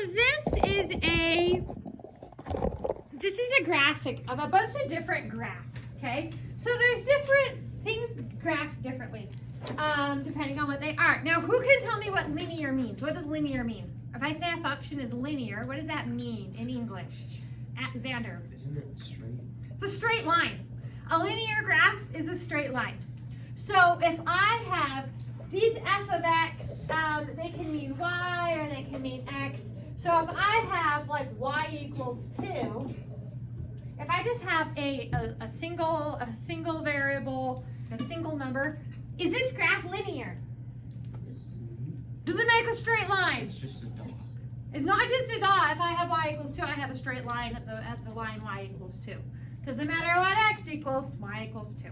this is a graphic of a bunch of different graphs, okay? So there's different things graphed differently, depending on what they are. Now, who can tell me what linear means? What does linear mean? If I say a function is linear, what does that mean in English? Xander. Isn't it straight? It's a straight line. A linear graph is a straight line. So if I have these f of x, they can mean y or they can mean x. So if I have like y equals 2, if I just have a single variable, a single number, is this graph linear? Does it make a straight line? It's just a dot. It's not just a dot. If I have y equals 2, I have a straight line at the line y equals 2. Doesn't matter what x equals, y equals 2.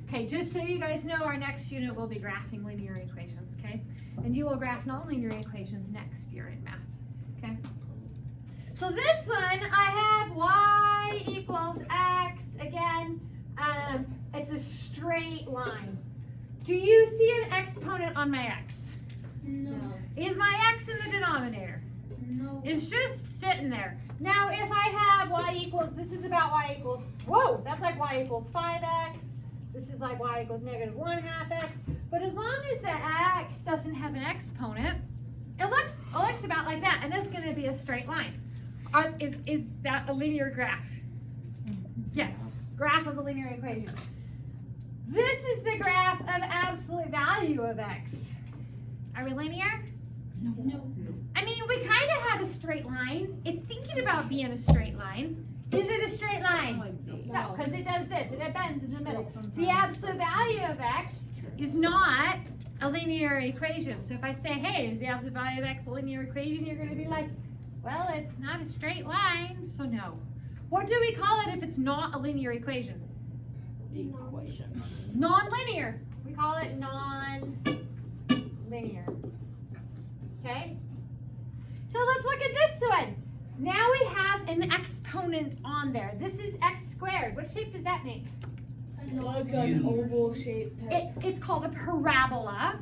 Okay, just so you guys know, our next unit will be graphing linear equations, okay? And you will graph nonlinear equations next year in math, okay? So this one, I have y equals x. Again, it's a straight line. Do you see an exponent on my x? No. Is my x in the denominator? No. It's just sitting there. Now, if I have y equals, this is about y equals, whoa, that's like y equals 5x. This is like y equals negative 1/2 x. But as long as the x doesn't have an exponent, it looks about like that, and that's going to be a straight line. Is that a linear graph? Yes, graph of a linear equation. This is the graph of absolute value of x. Are we linear? No. I mean, we kind of have a straight line. It's thinking about being a straight line. Is it a straight line? No, because it does this. It bends in the middle. The absolute value of x is not a linear equation. So if I say, hey, is the absolute value of x a linear equation? You're going to be like, well, it's not a straight line, so no. What do we call it if it's not a linear equation? Equation. Non-linear. We call it non-linear. Okay? So let's look at this one. Now we have an exponent on there. This is x squared. What shape does that make? Like an oval shape type. It's called a parabola.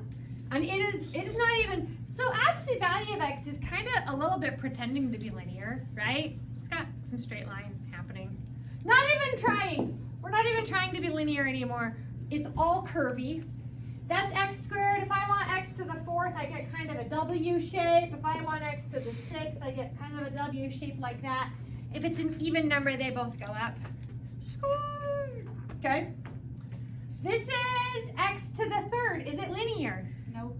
And it is not even, so absolute value of x is kind of a little bit pretending to be linear, right? It's got some straight line happening. Not even trying. We're not even trying to be linear anymore. It's all curvy. That's x squared. If I want x to the 4th, I get kind of a W shape. If I want x to the 6th, I get kind of a W shape like that. If it's an even number, they both go up. Okay. This is x to the 3rd. Is it linear? No.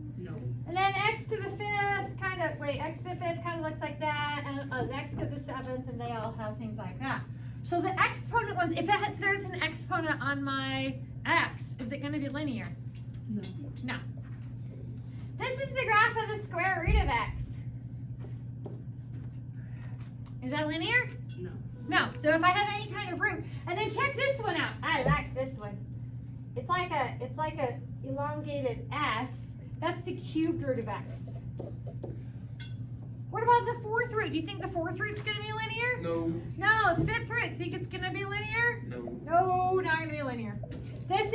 And then x to the 5th x to the 5th kind of looks like that, and x to the 7th, and they all have things like that. So the exponent ones, if there's an exponent on my x, is it going to be linear? No. No. This is the graph of the square root of x. Is that linear? No. No. So if I have any kind of root, and then check this one out. I like this one. It's like a elongated s. That's the cubed root of x. What about the 4th root? Do you think the 4th root's going to be linear? No. No. The 5th root. Think it's going to be linear? No. No, not going to be linear. This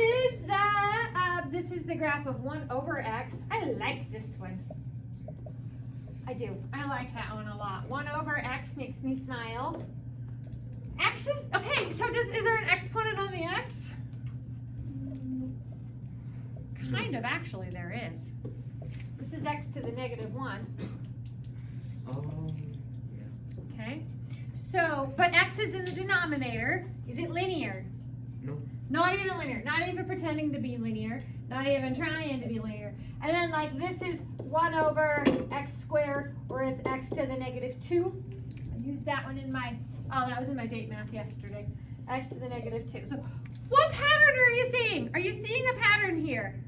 is the graph of 1 over x. I like this one. I do. I like that one a lot. 1 over x makes me smile. X is, okay, so is there an exponent on the x? Kind of, actually, there is. This is x to the negative 1. Yeah. Okay. So, but x is in the denominator. Is it linear? No. Not even linear. Not even pretending to be linear. Not even trying to be linear. And then like this is 1 over x squared, or it's x to the negative 2. I used that one in my, that was in my date math yesterday. X to the negative 2. So what pattern are you seeing? Are you seeing a pattern here?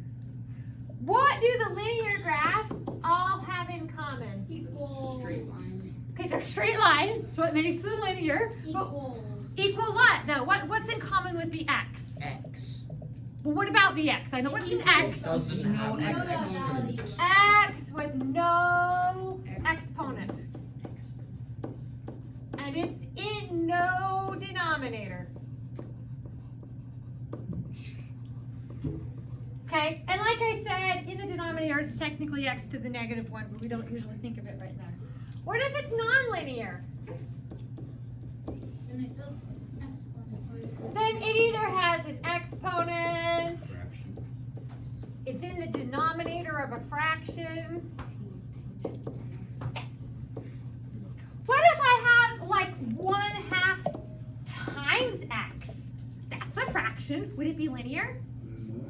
What do the linear graphs all have in common? Equals. Straight line. Okay, they're straight lines. That's what makes them linear. Equals. Equal what though? What's in common with the x? X. Well, what about the x? I know what's an x. Doesn't have No x exponent. exponent. X with no exponent. And it's in no denominator. Okay, and like I said, in the denominator it's technically x to the negative 1, but we don't usually think of it right there. What if it's non-linear? And it does exponent. Or it could Then it either has an exponent, Fraction. it's in the denominator of a fraction. What if I have like 1/2 times x? That's a fraction. Would it be linear?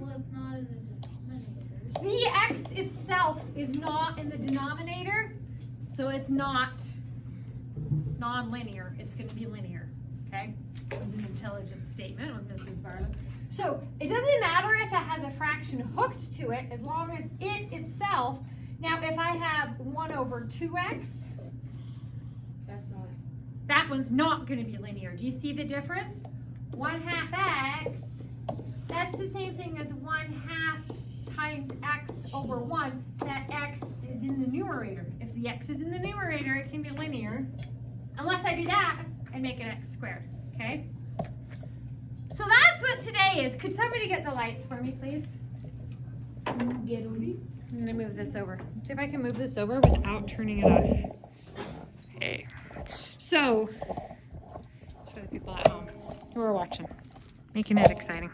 well, it's not in the denominator. The x itself is not in the denominator, so it's not non-linear. It's going to be linear. Okay? That was an intelligent statement with Mrs. Barlow. So it doesn't matter if it has a fraction hooked to it, as long as it itself. Now, if I have 1/2x, That's not. that one's not going to be linear. Do you see the difference? 1/2 x, that's the same thing as 1/2 times x over 1. That x is in the numerator. If the x is in the numerator, it can be linear. Unless I do that and make it x squared, okay? So that's what today is. Could somebody get the lights for me, please? Get Odie. I'm gonna move this over. Let's see if I can move this over without turning it off. Okay. So, it's for the people at home who are watching, making it exciting.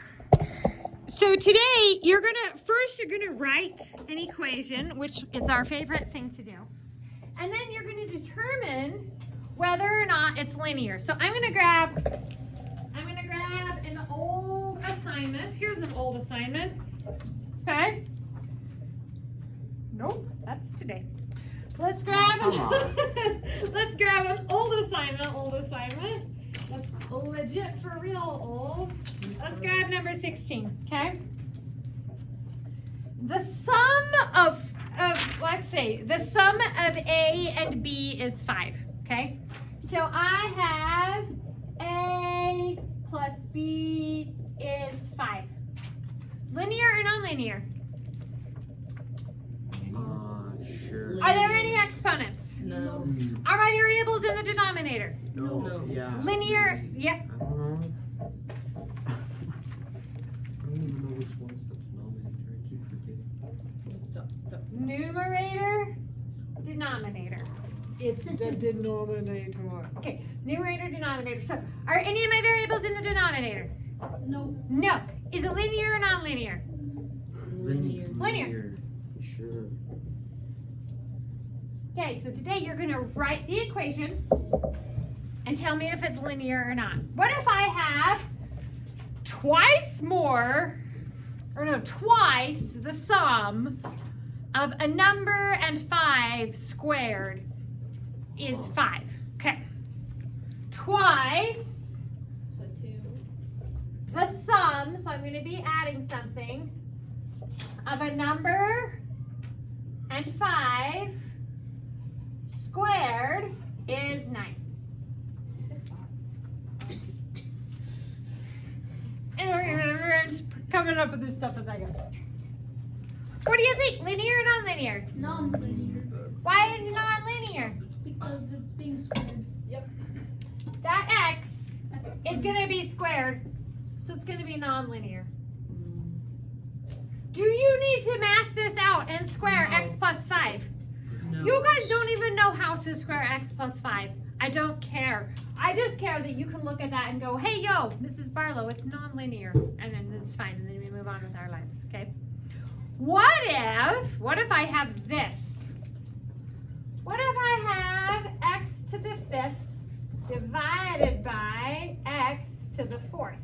So today, you're gonna write an equation, which is our favorite thing to do. And then you're gonna determine whether or not it's linear. So I'm gonna grab an old assignment. Here's an old assignment. Okay. Nope, that's today. Let's grab let's grab an old assignment. That's legit for real old. Let's grab number 16, okay? The sum of let's say the sum of A and B is 5, okay? So I have A plus B is 5. Linear or non-linear? Sure. Are there any exponents? No. Are my variables in the denominator? No. No. Yeah. Linear, yep. I don't know. I don't even know which one's the denominator. I keep forgetting. Numerator, denominator. It's the denominator. Okay, numerator, denominator. So, are any of my variables in the denominator? No. No. Is it linear or non-linear? Linear. Linear. Sure. Okay, so today you're going to write the equation and tell me if it's linear or not. What if I have twice the sum of a number and 5 squared is 5? Okay. Twice So 2. the sum, so I'm going to be adding something, of a number and 5 squared is 9. And we're just coming up with this stuff as I go. What do you think? Linear or non-linear? Non-linear. Why is it non-linear? Because it's being squared. That x That's is going to be squared, so it's going to be non-linear. Do you need to math this out and square No. x plus 5? No. You guys don't even know how to square x plus 5. I don't care. I just care that you can look at that and go, hey, yo, Mrs. Barlow, it's non-linear. And then it's fine, and then we move on with our lives, okay? What if I have this? What if I have x to the 5th divided by x to the 4th?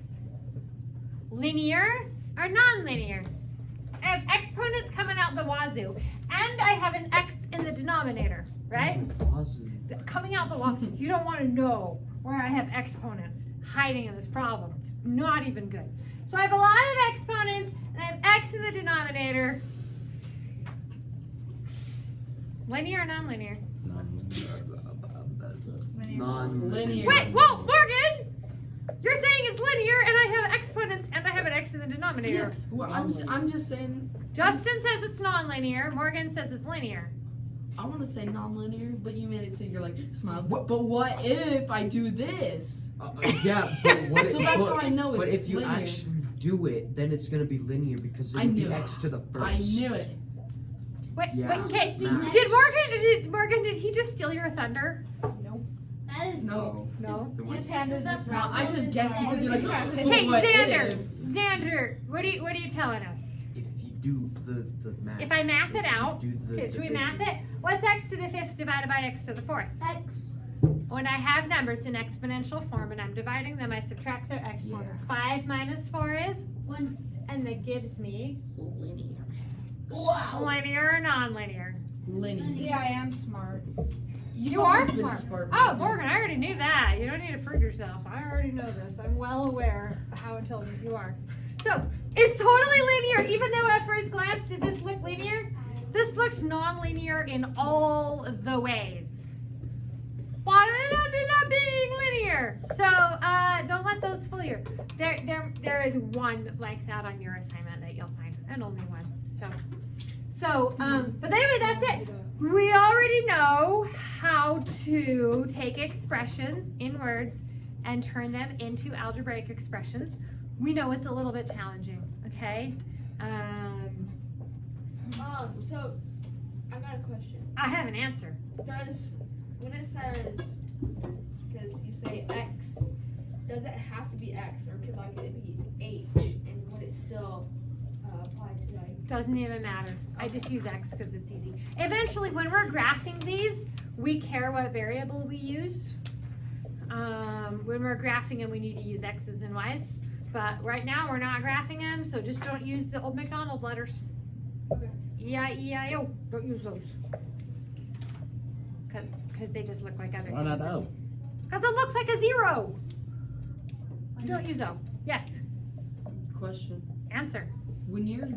Linear or non-linear? I have exponents coming out the wazoo, and I have an x in the denominator, right? Coming out the wazoo. You don't want to know where I have exponents hiding in this problem. It's not even good. So I have a lot of exponents, and I have x in the denominator. Linear or non-linear? Linear. Wait, whoa, Morgan! You're saying it's linear, and I have exponents, and I have an x in the denominator. Well, I'm just saying. Justin says it's non-linear. Morgan says it's linear. I want to say non-linear, but you made it seem you're like smile. But what if I do this? Yeah, but what So that's how I know it's But if you linear. actually do it, then it's gonna be linear because I it'll be knew it. x to the first. I knew it. Wait, Yeah. wait, okay. Math. Did Morgan, did he he just steal your thunder? That is No. No. Then His what- hand is just No, I just guessed because you're like, but Hey, what Xander. if? Xander, what are you telling us? If you do the math. If I math it out, you do the okay, should we math division. it? What's x to the 5th divided by x to the 4th? X. When I have numbers in exponential form and I'm dividing them, I subtract their exponents. 5 minus 4 is? 1. And that gives me Wow. linear or non-linear. Linear. See, I am smart. You are always been smart. smart, Oh, Morgan. Morgan, I already knew that. You don't need to prove yourself. I already know this. I'm well aware of how intelligent you are. So, it's totally linear. Even though at first glance, did this look linear? This looked non-linear in all the ways. But it ended up being linear. So, don't let those fool you. There is one like that on your assignment that you'll find, and only one. But anyway, that's it. We already know how to take expressions in words and turn them into algebraic expressions. We know it's a little bit challenging, okay? So I got a question. I have an answer. When it says, because you say X, does it have to be X, or could like it be H, and would it still apply to like? Doesn't even matter. I just use X because it's easy. Eventually, when we're graphing these, we care what variable we use. When we're graphing them, we need to use X's and Y's. But right now, we're not graphing them, so just don't use the old McDonald letters. Okay. E-I-E-I-O. Don't use those. Because they just look like other Why not things. O? Because it looks like a 0. Don't use O. Yes. Question. Answer. When you're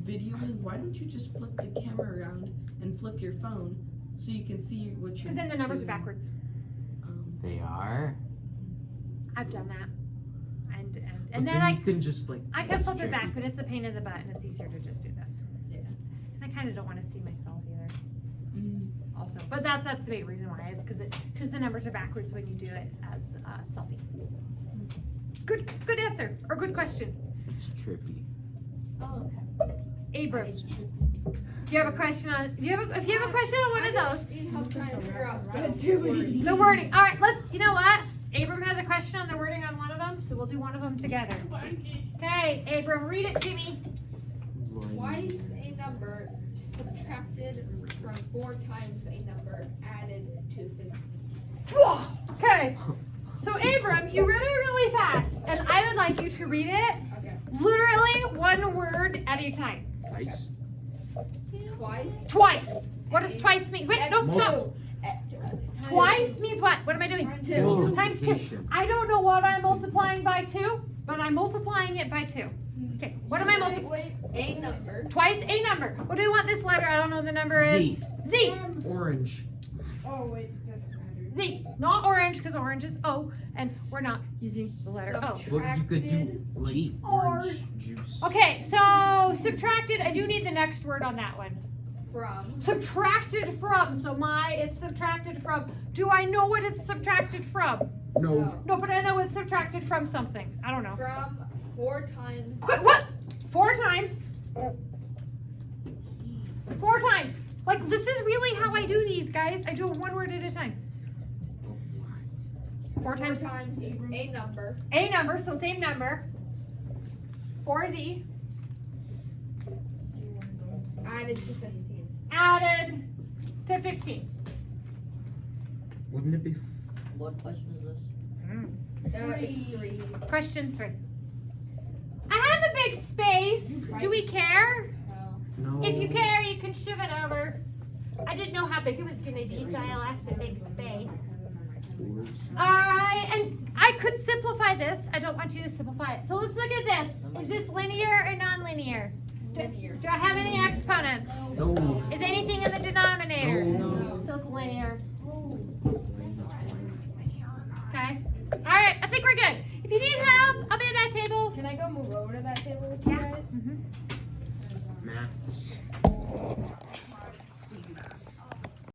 videoing, why don't you just flip the camera around and flip your phone so you can see what you're Because then the numbers are doing? backwards. They are. I've done that. But And then you can just like. I can flip it check back, but it's a pain in the butt and it's easier to just do this. Yeah. And I kind of don't want to see myself either. Mm. Also, but that's the big reason why is because the numbers are backwards when you do it as selfie. Good answer or good question, It's trippy. Oh, Abram. Do you have a question on? If you have a question on one of those, I'm trying to figure out the wording. All right, let's. You know what? Abram has a question on the wording on one of them, so we'll do one of them together. Okay, Abram, read it to me. Twice a number subtracted from 4 times a number added to 50. Okay. So Abram, you read it really fast, and I would like you to read it Okay. literally one word at a time. Twice. Twice. What does twice mean? Wait, no, stop. Twice means what? What am I doing? Times 2. Times 2. Multiplication. I don't know what I'm multiplying by 2, but I'm multiplying it by 2. Okay, what am I multiplying? A number. Twice a number. What do we want this letter? I don't know what the number is. Z. Z. Orange. Oh wait, doesn't matter. Z. Not orange, because orange is O, and we're not using the letter O. Well, you could do Subtracted. like G. orange juice. Okay, so subtracted, I do need the next word on that one. From. Subtracted from, so it's subtracted from. Do I know what it's subtracted from? No. No, but I know it's subtracted from something. I don't know. From 4 times. Quick, what? 4 times. 4 times. Like, this is really how I do these, guys. I do it one word at a time. 4 4 times times a number. a number, so same number. 4Z Added to 15. added to 15. Wouldn't it be? What question is this? It's 3. Question 3. I have a big space. Do we care? No. If you care, you can shove it over. I didn't know how big it was going to be, so I left a big space. Alright, and I could simplify this. I don't want you to simplify it. So let's look at this. Is this linear or non-linear? Linear. Do I have any exponents? No. Is anything in the denominator? No. So it's linear. Okay. Alright, I think we're good. If you need help, I'll be at that table. Can I go move over to that table with you Yeah. guys? Mhm. Maths.